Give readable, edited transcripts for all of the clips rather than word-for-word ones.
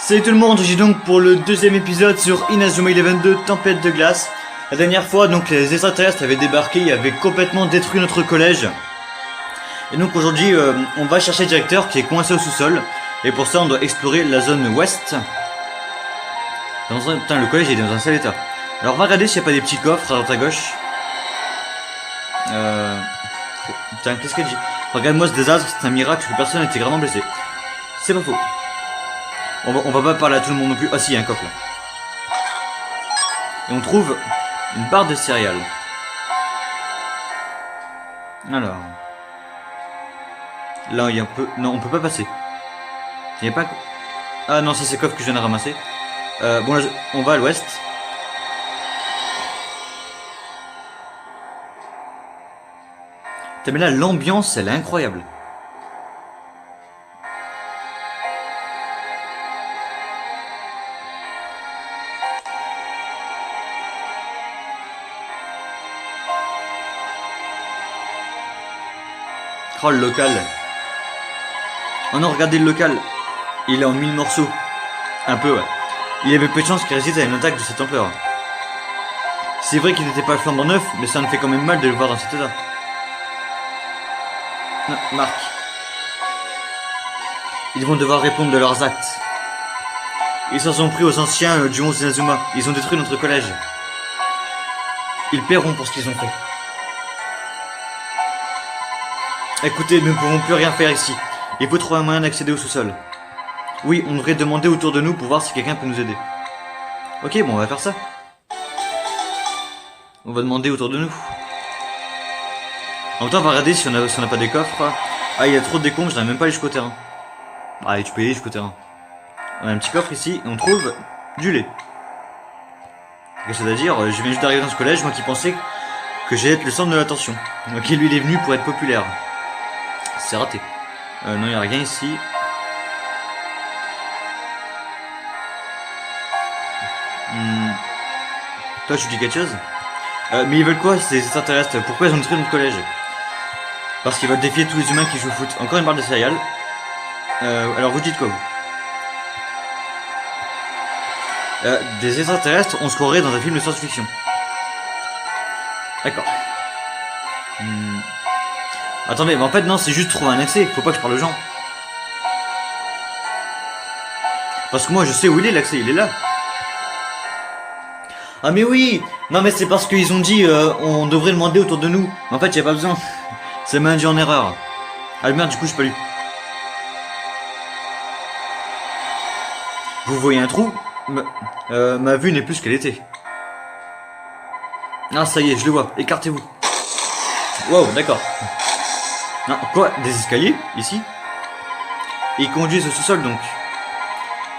Salut tout le monde, j'ai donc pour le deuxième épisode sur Inazuma Eleven 2 Tempête de glace. La dernière fois, donc les extraterrestres avaient débarqué et avaient complètement détruit notre collège. Et donc aujourd'hui, on va chercher le directeur qui est coincé au sous-sol. Et pour ça, on doit explorer la zone ouest. Putain, le collège est dans un sale état. Alors on va regarder s'il n'y a pas des petits coffres à droite à gauche. Putain, qu'est-ce qu'elle dit? Regarde-moi ce désastre, c'est un miracle que personne n'a été gravement blessé. C'est pas faux. On va pas parler à tout le monde non plus. Ah si, il y a un coffre là. Et on trouve une barre de céréales. Alors. Là, il y a un peu... Non, on peut pas passer. Il y a pas... Ah non, ça c'est le coffre que je viens de ramasser. Bon là, on va à l'ouest. Mais là, l'ambiance, elle est incroyable. Oh, le local. Oh non, regardez le local. Il est en 1000 morceaux. Un peu, ouais. Il y avait peu de chance qu'il résiste à une attaque de cette ampleur. C'est vrai qu'il n'était pas flambant neuf, mais ça me fait quand même mal de le voir dans cet état. Non, Marc. Ils vont devoir répondre de leurs actes. Ils s'en sont pris aux anciens du 11 Inazuma. Ils ont détruit notre collège. Ils paieront pour ce qu'ils ont fait. Écoutez, nous ne pouvons plus rien faire ici. Il faut trouver un moyen d'accéder au sous-sol. Oui, on devrait demander autour de nous pour voir si quelqu'un peut nous aider. Ok, bon, on va faire ça. On va demander autour de nous. En même temps, on va regarder si on a pas des coffres. Ah, il y a trop de décombres, je n'arrive même pas à aller jusqu'au terrain. Allez, tu peux y aller jusqu'au terrain. On a un petit coffre ici, et on trouve du lait. Qu'est-ce que ça veut dire? Je viens juste d'arriver dans ce collège, moi qui pensais que j'allais être le centre de l'attention. Ok, lui il est venu pour être populaire. C'est raté. Non, il n'y a rien ici. Toi, tu dis quelque chose? Mais ils veulent quoi ces extraterrestres? Pourquoi ils ont détruit notre collège? Parce qu'ils veulent défier tous les humains qui jouent au foot. Encore une barre de céréales. Alors vous dites quoi vous? Des extraterrestres, on se croirait dans un film de science-fiction. D'accord. Attendez, mais en fait non, c'est juste trouver un accès. Faut pas que je parle aux gens. Parce que moi je sais où il est l'accès, il est là. Ah mais oui. Non mais c'est parce qu'ils ont dit on devrait demander autour de nous. Mais en fait y a pas besoin. Ça m'a induit en erreur. Ah merde, du coup j'ai pas lu. Vous voyez un trou? Ma vue n'est plus ce qu'elle était. Ah ça y est, je le vois. Écartez-vous. Wow, d'accord. Non, quoi? Des escaliers? Ici? Ils conduisent au sous-sol donc.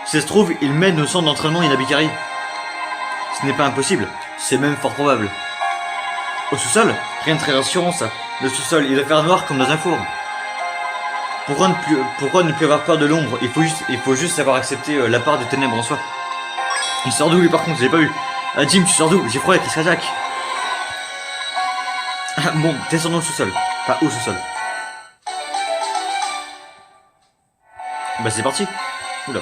Si ça se trouve, ils mènent au centre d'entraînement Inabikari. Ce n'est pas impossible, c'est même fort probable. Au sous-sol? Rien de très rassurant ça. Le sous-sol, il doit faire noir comme dans un four. Pourquoi ne plus avoir peur de l'ombre? Il faut juste savoir accepter la part des ténèbres en soi. Il sort d'où lui par contre? J'ai pas vu. Ah Jim, tu sors d'où? J'ai froid, qu'est-ce qu'attaque? Ah bon, descendons au sous-sol. Pas au sous-sol. Bah c'est parti. Oula.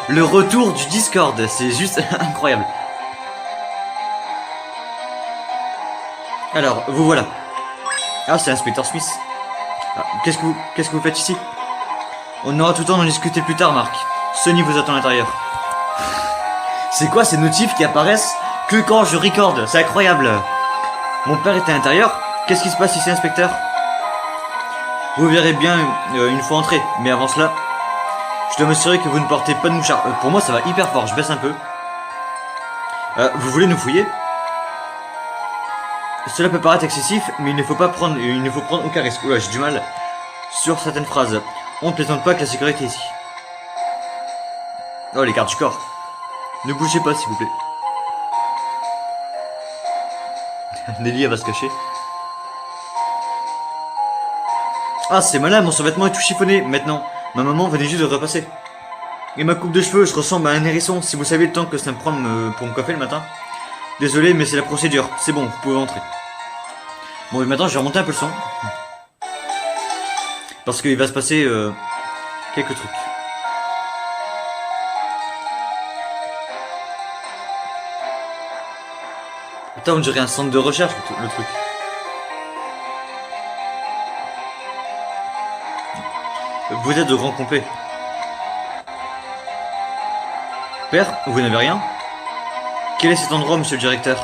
Le retour du Discord, c'est juste incroyable. Alors, vous voilà. Ah, c'est Inspecteur Smith. Ah, qu'est-ce que vous faites ici? On aura tout le temps d'en discuter plus tard, Marc. Sony vous attend à l'intérieur. C'est quoi ces notifs qui apparaissent que quand je recorde? C'est incroyable. Mon père est à l'intérieur. Qu'est-ce qui se passe ici, Inspecteur? Vous verrez bien une fois entré, mais avant cela, je dois m'assurer que vous ne portez pas de mouchard. Pour moi, ça va hyper fort, je baisse un peu. Vous voulez nous fouiller? Cela peut paraître excessif, mais il ne faut prendre aucun risque. Oula, j'ai du mal sur certaines phrases. On ne plaisante pas que la sécurité ici. Oh, les gardes du corps. Ne bougez pas, s'il vous plaît. Nelly, elle va se cacher. Ah, c'est malin, mon survêtement est tout chiffonné maintenant. Ma maman venait juste de repasser. Et ma coupe de cheveux, je ressemble à un hérisson. Si vous saviez le temps que ça me prend pour me coiffer le matin. Désolé, mais c'est la procédure. C'est bon, vous pouvez entrer. Bon, et maintenant, je vais remonter un peu le son. Parce qu'il va se passer quelques trucs. Putain, on dirait un centre de recherche, le truc. Vous êtes de grand complet. Père, vous n'avez rien? Quel est cet endroit, monsieur le directeur?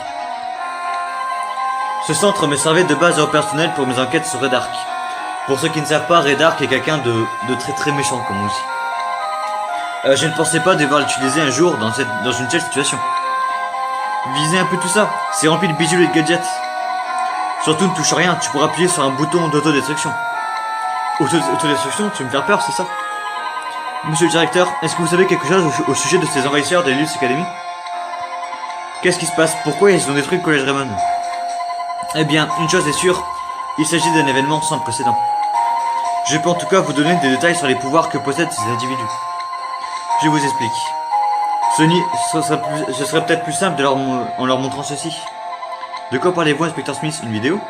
Ce centre me servait de base au personnel pour mes enquêtes sur Red Ark. Pour ceux qui ne savent pas, Red Ark est quelqu'un de très très méchant, comme on dit. Je ne pensais pas devoir l'utiliser un jour dans une telle situation. Visez un peu tout ça, c'est rempli de bijoux et de gadgets. Surtout ne touche à rien, tu pourras appuyer sur un bouton d'autodestruction. Autodestruction, tu veux me faire peur, c'est ça? Monsieur le directeur, est-ce que vous savez quelque chose au sujet de ces envahisseurs de l'Elius Academy? Qu'est-ce qui se passe? Pourquoi ils ont détruit le collège Raymond? Eh bien, une chose est sûre, il s'agit d'un événement sans précédent. Je peux en tout cas vous donner des détails sur les pouvoirs que possèdent ces individus. Je vous explique. Ce serait peut-être plus simple en leur montrant ceci. De quoi parlez-vous, inspecteur Smith? Une vidéo?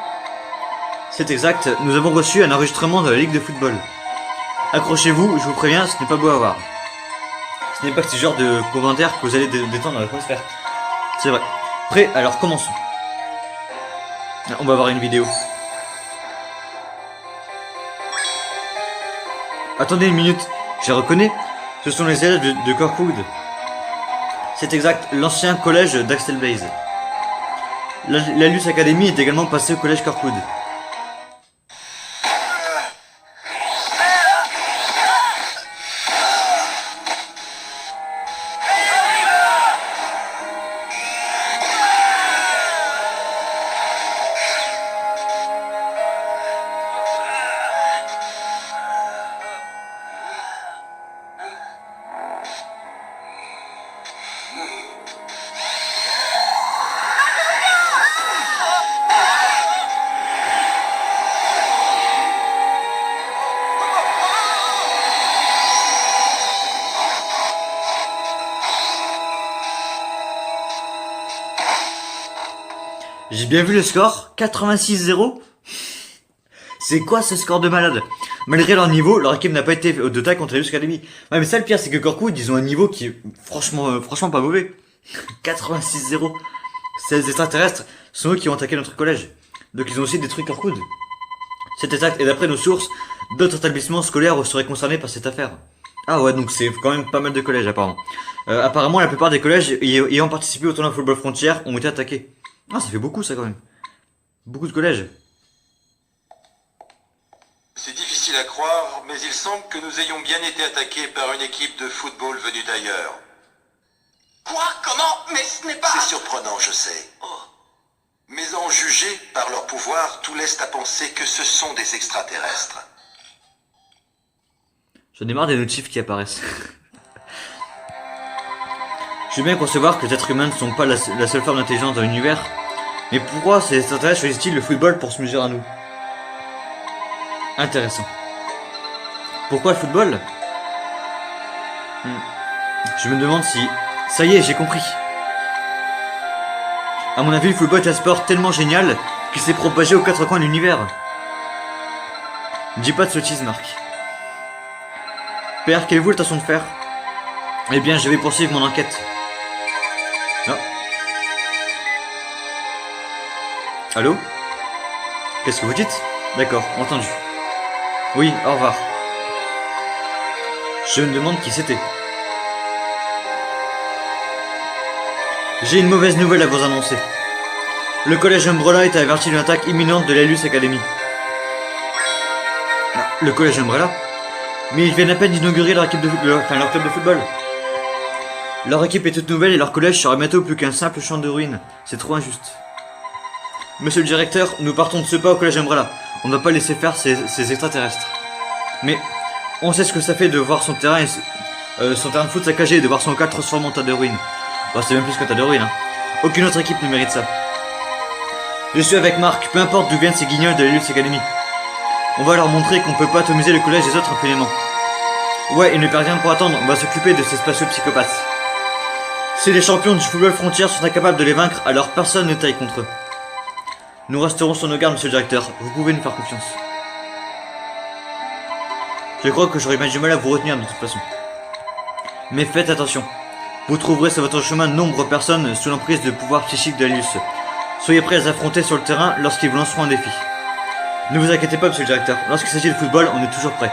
C'est exact, nous avons reçu un enregistrement de la Ligue de football. Accrochez-vous, je vous préviens, ce n'est pas beau à voir. Ce n'est pas ce genre de commentaires que vous allez détendre dans l'atmosphère. C'est vrai. Prêt? Alors commençons. On va voir une vidéo. Attendez une minute, je les reconnais. Ce sont les élèves de Kirkwood. C'est exact, l'ancien collège d'Axel Blaze. La Luce Academy est également passée au collège Kirkwood. J'ai bien vu le score, 86-0. C'est quoi ce score de malade? Malgré leur niveau, leur équipe n'a pas été de taille contre la Luce Academy. Ouais, mais ça le pire, c'est que Kirkwood, ils ont un niveau qui est franchement pas mauvais. 86-0. Ces extraterrestres sont eux qui ont attaqué notre collège. Donc ils ont aussi détruit Kirkwood. C'est exact, et d'après nos sources, d'autres établissements scolaires seraient concernés par cette affaire. Ah ouais, donc c'est quand même pas mal de collèges apparemment. Apparemment, la plupart des collèges ayant participé au tournoi Football Frontier ont été attaqués. Ah, ça fait beaucoup ça quand même. Beaucoup de collèges. C'est difficile à croire, mais il semble que nous ayons bien été attaqués par une équipe de football venue d'ailleurs. Quoi? Comment? Mais ce n'est pas... C'est surprenant, je sais. Mais en juger par leur pouvoir, tout laisse à penser que ce sont des extraterrestres. J'en ai marre des notifs qui apparaissent. Je veux bien concevoir que les êtres humains ne sont pas la seule forme d'intelligence dans l'univers, mais pourquoi ces extraterrestres choisissent-ils le football pour se mesurer à nous? Intéressant. Pourquoi le football? Je me demande si... Ça y est, j'ai compris. À mon avis, le football est un sport tellement génial qu'il s'est propagé aux quatre coins de l'univers. Ne dis pas de sottises, Marc. Père, qu'avez-vous l'intention de faire? Eh bien, je vais poursuivre mon enquête. Non. Allô? Qu'est-ce que vous dites? D'accord, entendu. Oui, au revoir. Je me demande qui c'était. J'ai une mauvaise nouvelle à vous annoncer. Le collège Umbrella est averti d'une attaque imminente de l'Elius Academy. Ah, le collège Umbrella? Mais ils viennent à peine d'inaugurer leur club de football. Leur équipe est toute nouvelle et leur collège sera bientôt plus qu'un simple champ de ruines. C'est trop injuste. Monsieur le directeur, nous partons de ce pas au collège Umbrella. On ne va pas laisser faire ces extraterrestres. Mais on sait ce que ça fait de voir son terrain de foot saccagé et de voir son cadre transformé en tas de ruines. Bon, c'est même plus qu'un tas de ruines. Hein. Aucune autre équipe ne mérite ça. Je suis avec Marc, peu importe d'où viennent ces guignols de l'Elius Academy. On va leur montrer qu'on peut pas atomiser le collège des autres impunément. Ouais, il ne perd rien pour attendre, on va s'occuper de ces spatiaux psychopathes. Si les champions du football frontière sont incapables de les vaincre, alors personne ne taille contre eux. Nous resterons sur nos gardes, monsieur le directeur. Vous pouvez nous faire confiance. Je crois que j'aurais bien du mal à vous retenir de toute façon. Mais faites attention. Vous trouverez sur votre chemin de nombreuses personnes sous l'emprise de pouvoirs psychiques d'Alius. Soyez prêts à les affronter sur le terrain lorsqu'ils vous lanceront un défi. Ne vous inquiétez pas, monsieur le directeur. Lorsqu'il s'agit de football, on est toujours prêt.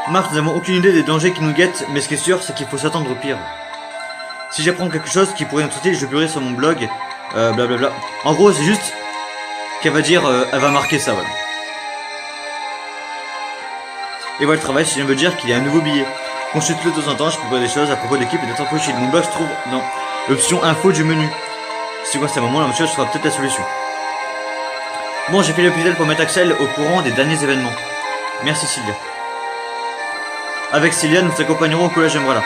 Marc, nous n'avons aucune idée des dangers qui nous guettent, mais ce qui est sûr, c'est qu'il faut s'attendre au pire. Si j'apprends quelque chose qui pourrait être utile, je publierai sur mon blog. Blablabla. En gros, c'est juste qu'elle va dire, elle va marquer ça, voilà. Et voilà le travail, si je veux dire qu'il y a un nouveau billet. Consulte-le de temps en temps, je publierai des choses à propos de l'équipe et d'être approché. Mon blog se trouve dans l'option info du menu. Si quoi, c'est un moment, là, monsieur, ce sera peut-être la solution. Bon, j'ai fait le plus pour mettre Axel au courant des derniers événements. Merci Sylvia. Avec Sylvia, nous vous accompagnerons au collège Umbrella.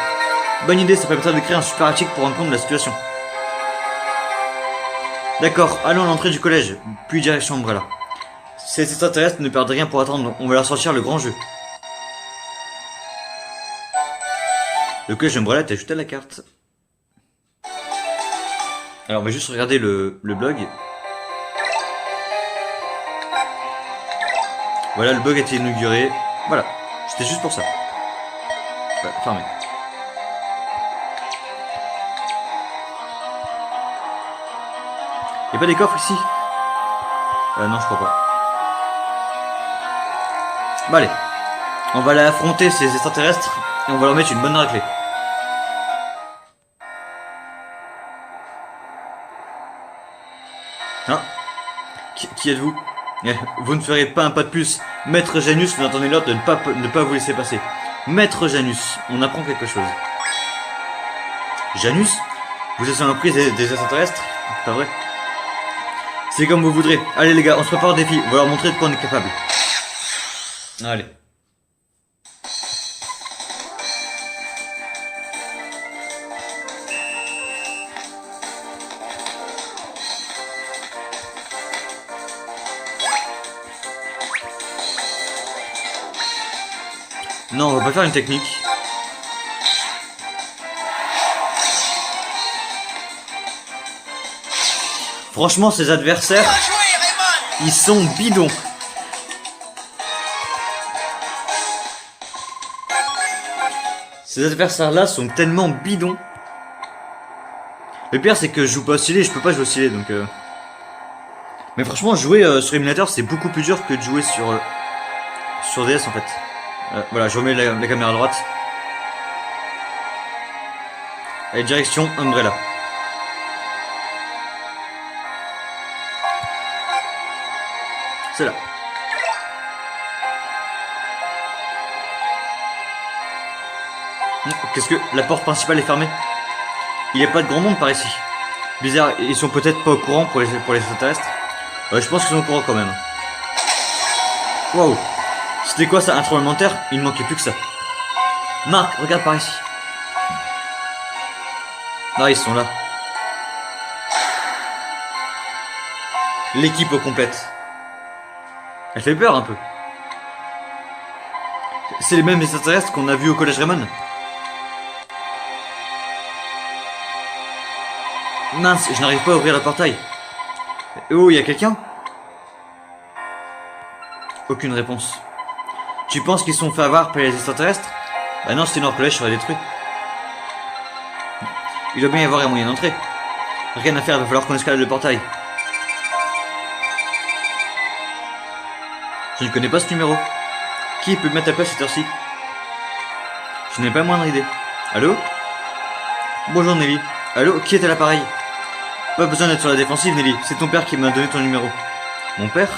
Bonne idée, ça permettra de créer un super article pour rendre compte de la situation. D'accord, allons à l'entrée du collège, puis direction Umbrella. Ces extraterrestres ne perdent rien pour attendre, on va leur sortir le grand jeu. Le collège Umbrella est ajouté à la carte. Alors on va juste regarder le blog. Voilà, le blog a été inauguré. Voilà, c'était juste pour ça. Ouais, fermé. Y'a pas des coffres ici? Non, je crois pas. Bah allez, on va aller affronter ces extraterrestres et on va leur mettre une bonne raclée. Ah, qui êtes-vous? Vous ne ferez pas un pas de plus. Maître Janus, vous entendez l'ordre de ne pas vous laisser passer. Maître Janus, on apprend quelque chose. Janus? Vous êtes sur l'emprise des extraterrestres? Pas vrai? C'est comme vous voudrez. Allez les gars, on se prépare au défi. On va leur montrer de quoi on est capable. Allez. Non, on va pas faire une technique. Franchement, ces adversaires, Bien joué, Raymond! ils sont bidons. Ces adversaires-là sont tellement bidons. Le pire, c'est que je joue pas oscillé, je peux pas jouer oscillé, donc... Mais franchement, jouer sur émulateur, c'est beaucoup plus dur que de jouer sur DS, en fait. Voilà, je remets la caméra à droite. Allez, direction Umbrella. C'est là. Qu'est-ce que... La porte principale est fermée. Il n'y a pas de grand monde par ici. Bizarre, ils sont peut-être pas au courant pour les extraterrestres. Je pense qu'ils sont au courant quand même. Waouh. C'était quoi ça, un tremblement de terre? Il ne manquait plus que ça. Marc, regarde par ici. Ah, ils sont là. L'équipe au complète. Elle fait peur un peu. C'est les mêmes extraterrestres qu'on a vus au collège Raymond. Mince, je n'arrive pas à ouvrir le portail. Oh, il y a quelqu'un? Aucune réponse. Tu penses qu'ils sont fait avoir par les extraterrestres? Bah non, sinon leur collège serait détruit. Il doit bien y avoir un moyen d'entrer. Rien à faire, il va falloir qu'on escalade le portail. Je ne connais pas ce numéro. Qui peut me mettre à place cette heure-ci? Je n'ai pas la moindre idée. Allô? Bonjour Nelly. Allô? Qui est à l'appareil? Pas besoin d'être sur la défensive Nelly, c'est ton père qui m'a donné ton numéro. Mon père?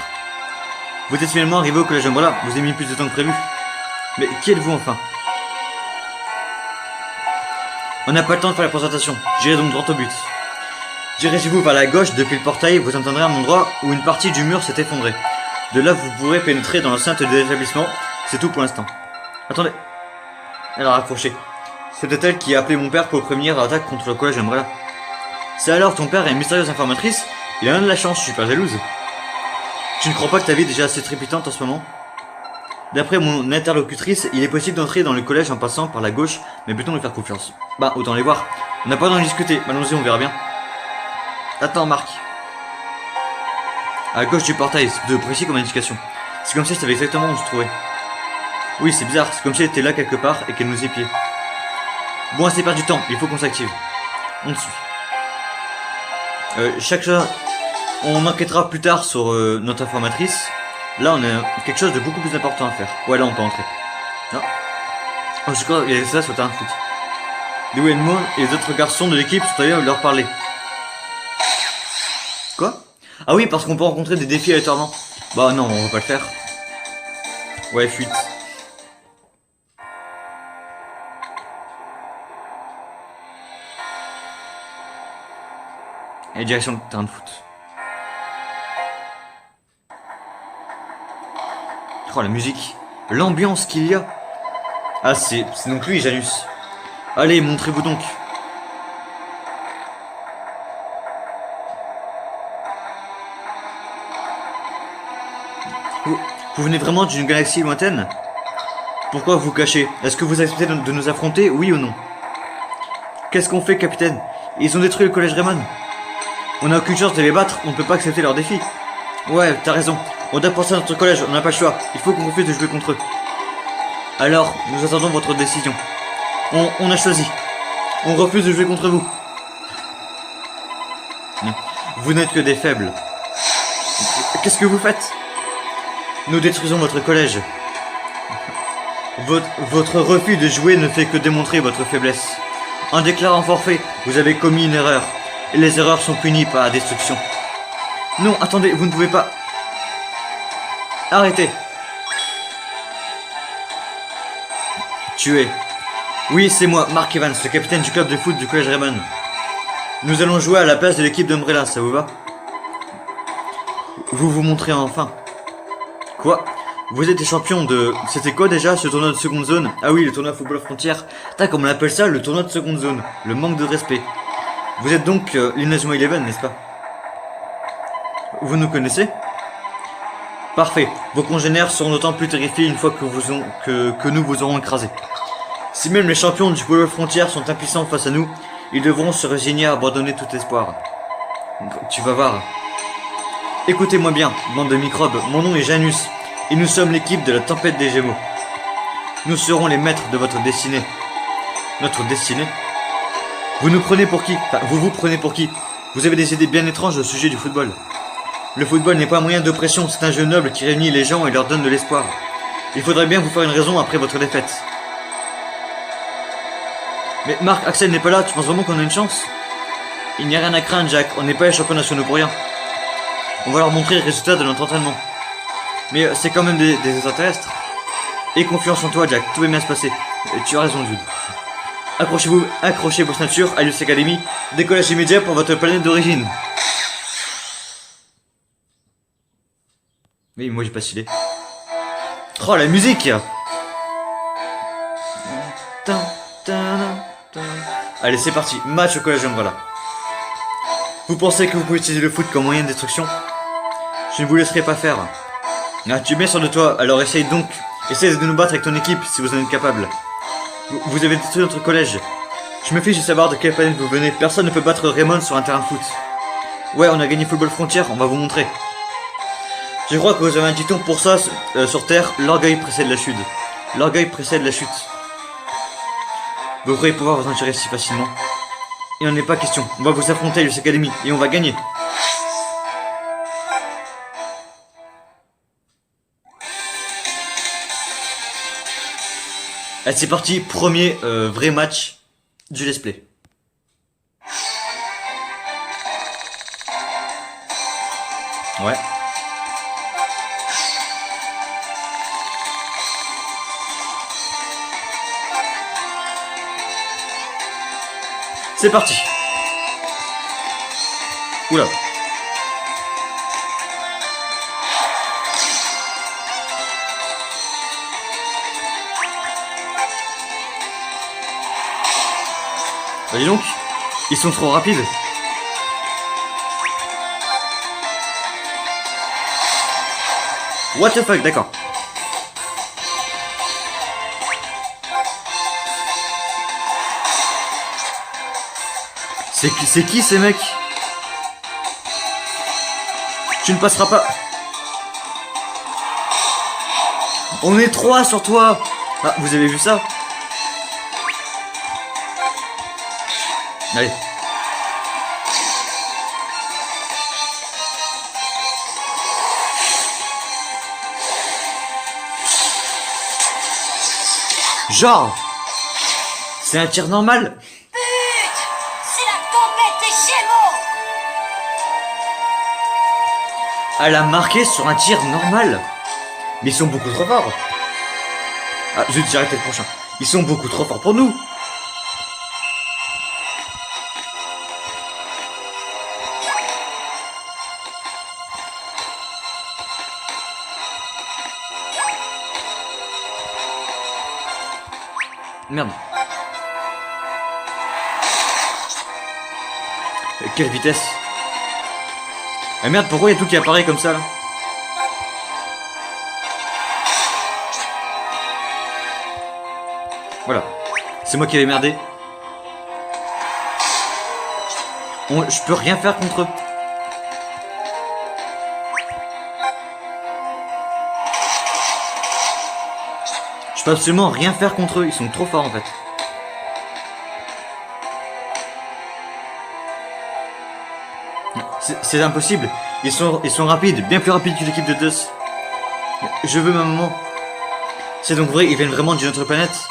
Vous êtes finalement arrivé au collège Umbrella, vous avez mis plus de temps que prévu. Mais qui êtes-vous enfin? On n'a pas le temps de faire la présentation, j'irai donc droit au but. Dirigez-vous vers la gauche depuis le portail, vous entendrez un endroit où une partie du mur s'est effondrée. De là, vous pourrez pénétrer dans l'enceinte de l'établissement, c'est tout pour l'instant. Attendez. Elle a raccroché. C'est peut-être elle qui a appelé mon père pour prévenir l'attaque contre le collège Umbrella. C'est alors ton père est une mystérieuse informatrice? Il a de la chance, je suis pas jalouse. Tu ne crois pas que ta vie est déjà assez trépidante en ce moment? D'après mon interlocutrice, il est possible d'entrer dans le collège en passant par la gauche, mais plutôt nous faire confiance. Bah, autant les voir. On n'a pas d'en discuter, allons-y, on verra bien. Attends, Marc. À gauche du portail, c'est de précis comme indication. C'est comme si je savais exactement où se trouvait. Oui, c'est bizarre, c'est comme si elle était là quelque part et qu'elle nous épiait. Bon, assez perdu du temps, il faut qu'on s'active. On te suit. Chaque chose, on enquêtera plus tard sur notre informatrice. Là, on a quelque chose de beaucoup plus important à faire. Ouais, là, on peut entrer. Non. Oh, je crois qu'il y a ça sur le terrain de foot. Lou et moi et les autres garçons de l'équipe sont allés leur parler. Quoi? Ah oui, parce qu'on peut rencontrer des défis aléatoirement. Bah non, on va pas le faire. Ouais, fuite. Et direction le terrain de foot. Oh, la musique. L'ambiance qu'il y a. Ah, c'est donc lui, Janus. Allez, montrez-vous donc. Vous venez vraiment d'une galaxie lointaine? Pourquoi vous cachez? Est-ce que vous acceptez de nous affronter, oui ou non? Qu'est-ce qu'on fait, capitaine? Ils ont détruit le collège Rayman. On n'a aucune chance de les battre, on ne peut pas accepter leur défi. Ouais, t'as raison. On doit penser à notre collège, on n'a pas le choix. Il faut qu'on refuse de jouer contre eux. Alors, nous attendons votre décision. On a choisi. On refuse de jouer contre vous. Vous n'êtes que des faibles. Qu'est-ce que vous faites? Nous détruisons votre collège. Votre refus de jouer ne fait que démontrer votre faiblesse. En déclarant forfait, vous avez commis une erreur. Et les erreurs sont punies par la destruction. Non, attendez, vous ne pouvez pas... Arrêtez. Tuez. Oui, c'est moi, Mark Evans, le capitaine du club de foot du collège Rayman. Nous allons jouer à la place de l'équipe d'Umbrella, ça vous va? Vous vous montrez enfin. Quoi? Vous êtes des champions de... C'était quoi déjà ce tournoi de seconde zone? Ah oui, le tournoi football frontière. T'as comme on appelle ça, le tournoi de seconde zone. Le manque de respect. Vous êtes donc l'Inazuma Eleven, n'est-ce pas? Vous nous connaissez? Parfait. Vos congénères seront d'autant plus terrifiés une fois que nous vous aurons écrasés. Si même les champions du football frontière sont impuissants face à nous, ils devront se résigner à abandonner tout espoir. Tu vas voir. Écoutez-moi bien, bande de microbes, mon nom est Janus, et nous sommes l'équipe de la tempête des Gémeaux. Nous serons les maîtres de votre destinée. Notre destinée? Vous nous prenez pour qui? Enfin, vous prenez pour qui? Vous avez des idées bien étranges au sujet du football. Le football n'est pas un moyen d'oppression, c'est un jeu noble qui réunit les gens et leur donne de l'espoir. Il faudrait bien vous faire une raison après votre défaite. Mais Marc, Axel n'est pas là, tu penses vraiment qu'on a une chance? Il n'y a rien à craindre, Jack, on n'est pas les champions nationaux pour rien. On va leur montrer les résultats de notre entraînement. Mais c'est quand même des extraterrestres. Aie confiance en toi, Jack, tout va bien se passer. Et tu as raison, Jude. Accrochez vos ceintures à Luce Academy, décollage immédiat pour votre planète d'origine. Oui, moi j'ai pas stylé. Oh, la musique! Allez, c'est parti, match au collège Umbrella. Vous pensez que vous pouvez utiliser le foot comme moyen de destruction? Je ne vous laisserai pas faire. Ah, tu es bien sûr de toi, alors essaye de nous battre avec ton équipe si vous en êtes capable. Vous avez détruit notre collège. Je me fiche de savoir de quelle planète vous venez. Personne ne peut battre Raymond sur un terrain de foot. Ouais, on a gagné Football Frontier, on va vous montrer. Je crois que vous avez un dicton pour ça sur Terre, l'orgueil précède la chute. L'orgueil précède la chute. Vous pourrez pouvoir vous en tirer si facilement. Il n'en est pas question. On va vous affronter à l'US Academy et on va gagner. Allez, c'est parti, premier vrai match du let's play. Ouais. C'est parti. Oula. Bah dis donc, ils sont trop rapides. What the fuck, d'accord. C'est qui ces mecs? Tu ne passeras pas. On est 3 sur toi. Ah, vous avez vu ça? Allez. Genre, c'est un tir normal. C'est la tempête des Gémeaux. Elle a marqué sur un tir normal. Mais ils sont beaucoup trop forts. Ah, je vais arrêter le prochain. Ils sont beaucoup trop forts pour nous. Merde. Quelle vitesse. Ah merde, pourquoi il y a tout qui apparaît comme ça là? Voilà. C'est moi qui avais merdé. Je peux rien faire contre eux. Je peux absolument rien faire contre eux, ils sont trop forts en fait. C'est impossible, ils sont rapides, bien plus rapides que l'équipe de Dust. Je veux ma maman. C'est donc vrai, ils viennent vraiment d'une autre planète.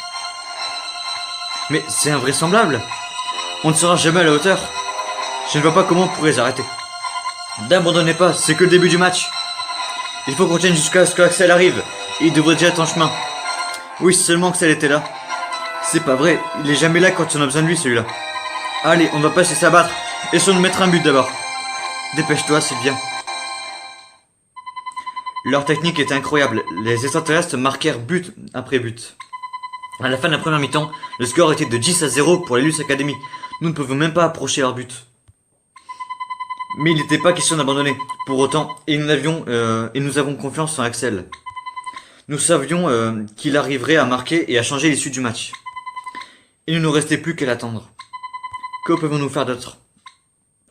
Mais c'est invraisemblable. On ne sera jamais à la hauteur. Je ne vois pas comment on pourrait les arrêter. N'abandonnez pas, c'est que le début du match. Il faut qu'on tienne jusqu'à ce que Axel arrive. Il devrait déjà être en chemin. Oui, seulement Axel était là. C'est pas vrai, il est jamais là quand on a besoin de lui celui-là. Allez, on va pas se laisser abattre. Essayons de mettre un but d'abord. Dépêche-toi, c'est bien. Leur technique était incroyable. Les extraterrestres marquèrent but après but. À la fin de la première mi-temps, le score était de 10-0 pour les Lux Academy. Nous ne pouvions même pas approcher leur but. Mais il n'était pas question d'abandonner. Pour autant, et nous avons confiance en Axel. Nous savions qu'il arriverait à marquer et à changer l'issue du match. Il ne nous restait plus qu'à l'attendre. Que pouvons-nous faire d'autre?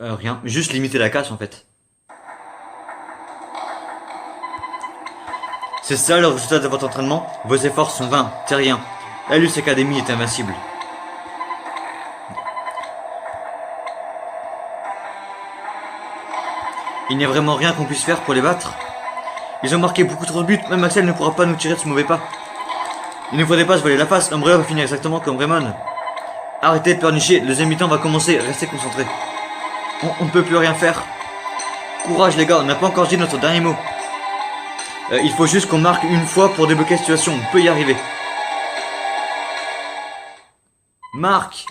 Rien, juste limiter la casse en fait. C'est ça le résultat de votre entraînement. Vos efforts sont vains, c'est rien. La Lux Academy est invincible. Il n'y a vraiment rien qu'on puisse faire pour les battre. Ils ont marqué beaucoup trop de buts, même Axel ne pourra pas nous tirer de ce mauvais pas. Il ne faudrait pas se voiler la face, Umbrella va finir exactement comme Raymond. Arrêtez de pleurnicher, le deuxième mi-temps va commencer, restez concentrés. On ne peut plus rien faire. Courage les gars, on n'a pas encore dit notre dernier mot. Il faut juste qu'on marque une fois pour débloquer la situation, on peut y arriver. Marc!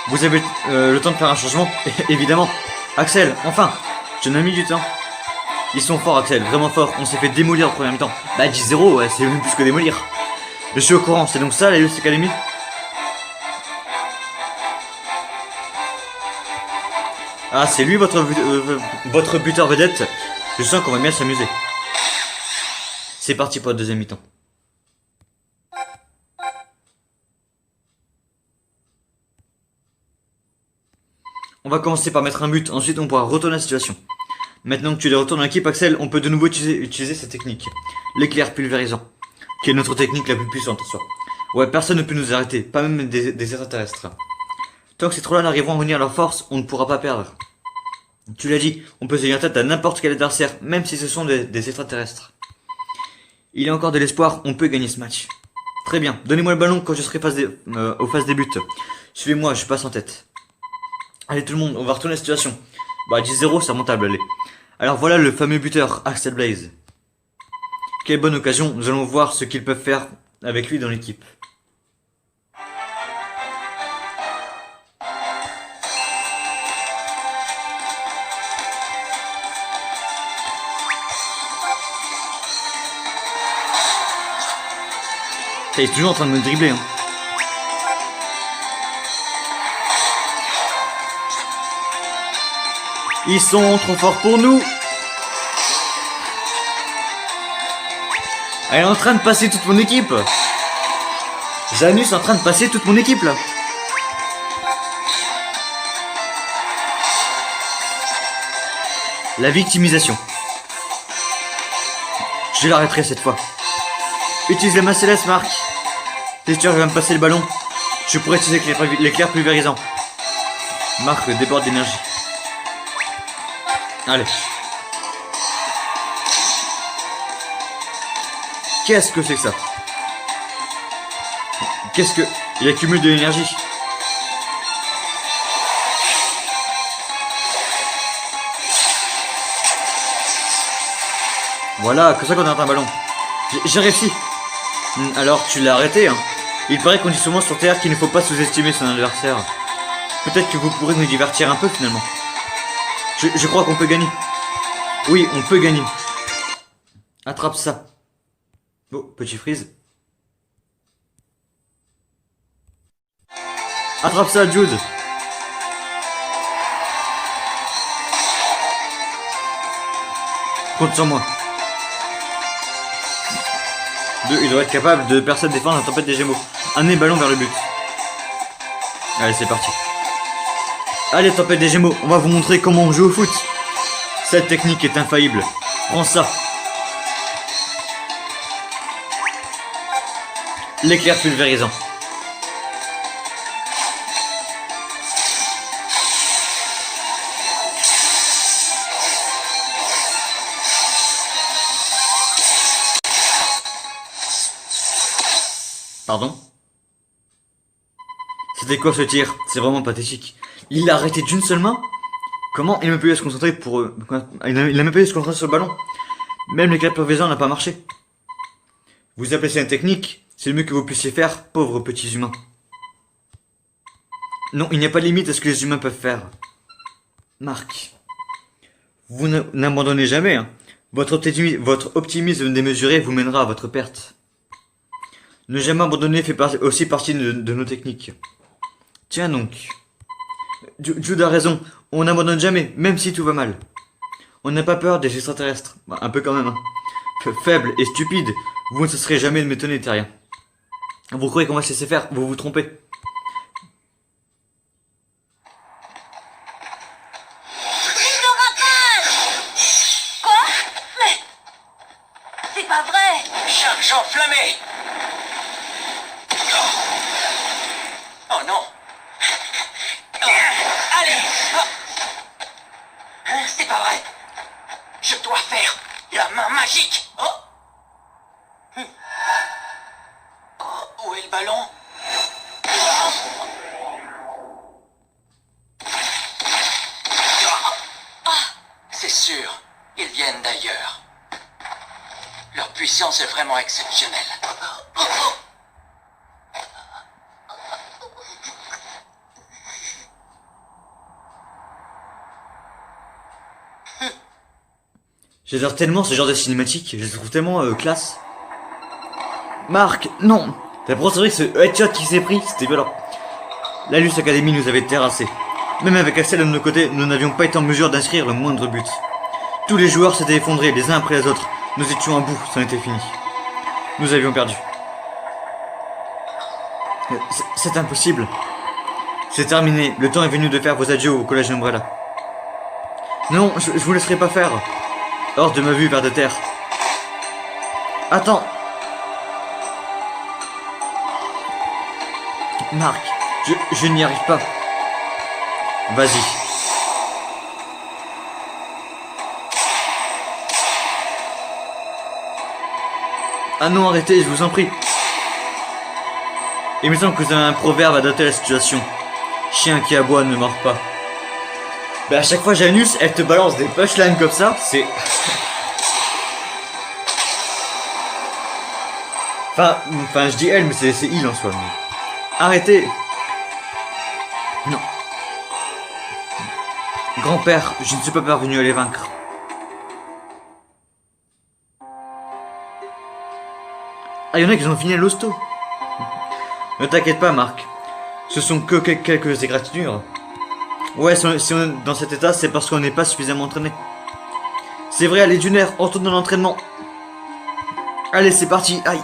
Vous avez le temps de faire un changement, évidemment. Axel, enfin, tu en as mis du temps. Ils sont forts Axel, vraiment forts, on s'est fait démolir au premier mi-temps. Bah 10-0, ouais, c'est même plus que démolir. Je suis au courant, c'est donc ça la Lux Academy? Ah, c'est lui votre buteur vedette. Je sens qu'on va bien s'amuser. C'est parti pour le deuxième mi-temps. On va commencer par mettre un but, ensuite on pourra retourner la situation. Maintenant que tu les retournes en équipe, Axel, on peut de nouveau utiliser cette technique. L'éclair pulvérisant, qui est notre technique la plus puissante en soi. Ouais, personne ne peut nous arrêter, pas même des extraterrestres. Tant que ces trois-là n'arriveront à réunir leur force, on ne pourra pas perdre. Tu l'as dit, on peut se tenir tête à n'importe quel adversaire, même si ce sont des extraterrestres. Il y a encore de l'espoir, on peut gagner ce match. Très bien, donnez-moi le ballon quand je serai aux phases des buts. Suivez-moi, je passe en tête. Allez tout le monde, on va retourner la situation. Bah 10-0, c'est remontable, allez. Alors voilà le fameux buteur, Axel Blaze. Quelle bonne occasion, nous allons voir ce qu'ils peuvent faire avec lui dans l'équipe. Il est toujours en train de me dribbler. Hein. Ils sont trop forts pour nous. Elle est en train de passer toute mon équipe. Janus est en train de passer toute mon équipe là. La victimisation. Je l'arrêterai cette fois. Utilise la main céleste, Marc. Si tu arrives à me passer le ballon, je pourrais utiliser l'éclair pulvérisant. Marc déborde d'énergie. Allez. Qu'est-ce que c'est que ça? Qu'est-ce que... Il accumule de l'énergie. Voilà, comme ça qu'on atteint un ballon. J'ai réussi. Alors tu l'as arrêté, hein. Il paraît qu'on dit souvent sur Terre qu'il ne faut pas sous-estimer son adversaire. Peut-être que vous pourrez nous divertir un peu finalement. Je crois qu'on peut gagner. Oui, on peut gagner. Attrape ça. Oh, petit freeze. Attrape ça, Jude. Compte sur moi. 2. Il doit être capable de percer, défendre la tempête des Gémeaux. Amener le ballon vers le but. Allez, c'est parti. Allez, tempête des Gémeaux, on va vous montrer comment on joue au foot. Cette technique est infaillible. Prends ça. L'éclair pulvérisant. Pardon? C'était quoi ce tir? C'est vraiment pathétique. Il l'a arrêté d'une seule main? Comment il n'a même pas eu à se concentrer pour... il n'a même pas eu à se concentrer sur le ballon. Même l'éclair pulvérisant n'a pas marché. Vous appelez ça une technique? C'est le mieux que vous puissiez faire, pauvres petits humains. Non, il n'y a pas de limite à ce que les humains peuvent faire. Marc, vous n'abandonnez jamais, hein. Votre optimisme démesuré vous mènera à votre perte. Ne jamais abandonner fait aussi partie de nos techniques. Tiens donc. Jude a raison, on n'abandonne jamais, même si tout va mal. On n'a pas peur des extraterrestres. Bah, un peu quand même, hein. Faible et stupide, vous ne cesserez jamais de m'étonner, Terrien. Vous croyez qu'on va se laisser faire? Vous vous trompez. Il n'aura pas. Quoi? Mais... C'est pas vrai. Charge enflammée. Oh non. Allez. C'est pas vrai. Je dois faire la main magique. Oh. Oh, où est le ballon? C'est sûr, ils viennent d'ailleurs. Leur puissance est vraiment exceptionnelle. J'adore tellement ce genre de cinématique, je les trouve tellement classe. Marc, non. T'as pensé que ce headshot qui s'est pris, c'était violent. La Luce Academy nous avait terrassés. Même avec Axel de nos côtés, nous n'avions pas été en mesure d'inscrire le moindre but. Tous les joueurs s'étaient effondrés les uns après les autres. Nous étions à bout, c'en était fini. Nous avions perdu. C'est impossible. C'est terminé, le temps est venu de faire vos adieux au collège Umbrella. Non, je vous laisserai pas faire. Hors de ma vue vers de terre. Attends. Marc, je n'y arrive pas. Vas-y. Ah non, arrêtez, je vous en prie. Il me semble que vous avez un proverbe adapté à la situation. Chien qui aboie ne mord pas. Bah à chaque fois Janus, elle te balance des punchlines comme ça, c'est... Enfin, je dis elle, mais c'est il en soi. Mais... Arrêtez. Non. Grand-père, je ne suis pas parvenu à les vaincre. Ah, il y en a qui ont fini à l'hosto. Ne t'inquiète pas, Marc. Ce sont que quelques égratignures. Ouais, si on est dans cet état, c'est parce qu'on n'est pas suffisamment entraîné. C'est vrai, allez, Duner, on retourne dans l'entraînement. Allez, c'est parti, aïe.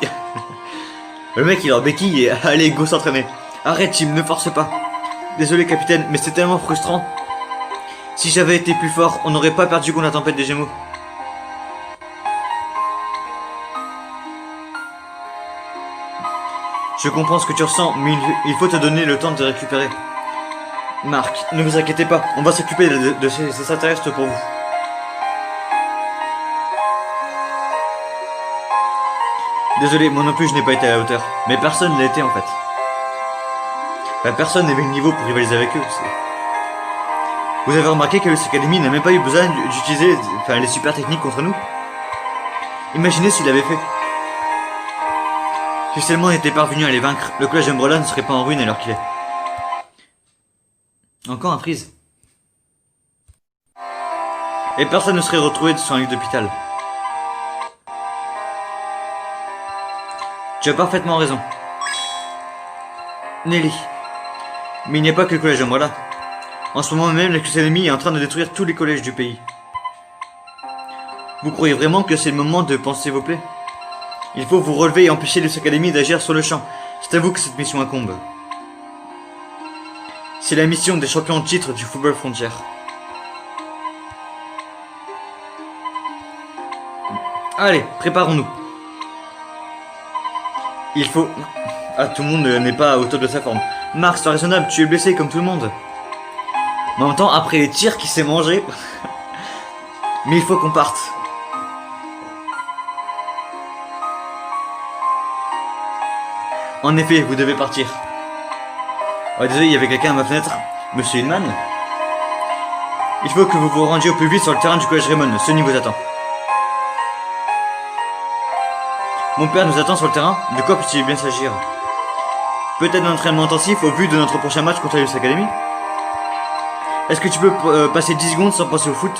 Le mec, il est en béquille et allez, go s'entraîner. Arrête, Tim, ne force pas. Désolé, capitaine, mais c'est tellement frustrant. Si j'avais été plus fort, on n'aurait pas perdu contre la tempête des Gémeaux. Je comprends ce que tu ressens, mais il faut te donner le temps de récupérer. Marc, ne vous inquiétez pas, on va s'occuper de ces extraterrestres pour vous. Désolé, moi non plus je n'ai pas été à la hauteur. Mais personne n'a été en fait. Enfin, personne n'avait le niveau pour rivaliser avec eux. Vous avez remarqué que Luce Academy n'a même pas eu besoin d'utiliser les super techniques contre nous? Imaginez s'il l'avait fait. Si seulement on était parvenu à les vaincre, le collège Umbrella ne serait pas en ruine à l'heure qu'il est. Encore un freeze. Et personne ne serait retrouvé sur un lit d'hôpital. Tu as parfaitement raison. Nelly. Mais il n'y a pas que le collège Umbrella. En ce moment même, la Luce Academy est en train de détruire tous les collèges du pays. Vous croyez vraiment que c'est le moment de penser vos plaies? Il faut vous relever et empêcher Luce Academy d'agir sur le champ. C'est à vous que cette mission incombe. C'est la mission des champions de titre du football frontière. Allez, préparons-nous. Il faut... Ah, tout le monde n'est pas au top de sa forme. Marc, c'est raisonnable, tu es blessé comme tout le monde. Mais en même temps, après les tirs qu'il s'est mangé... Mais il faut qu'on parte. En effet, vous devez partir. Oh, désolé, il y avait quelqu'un à ma fenêtre. Monsieur Hillman. Il faut que vous vous rendiez au plus vite sur le terrain du collège Raymond. Sonny vous attend. Mon père nous attend sur le terrain. De quoi peut-il bien s'agir? Peut-être un entraînement intensif au vu de notre prochain match contre la Luce Academy. Est-ce que tu peux passer 10 secondes sans penser au foot?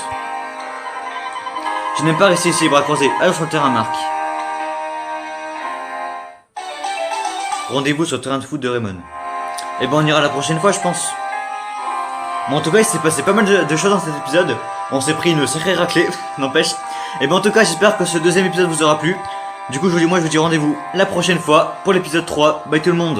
Je n'aime pas rester ici les bras croisés. Allons sur le terrain, Marc. Rendez-vous sur le terrain de foot de Raymond. Et ben on ira la prochaine fois, je pense. Mais en tout cas, il s'est passé pas mal de choses dans cet épisode. On s'est pris une sacrée raclée, n'empêche. Et ben en tout cas, j'espère que ce deuxième épisode vous aura plu. Du coup, je vous dis rendez-vous la prochaine fois pour l'épisode 3. Bye tout le monde.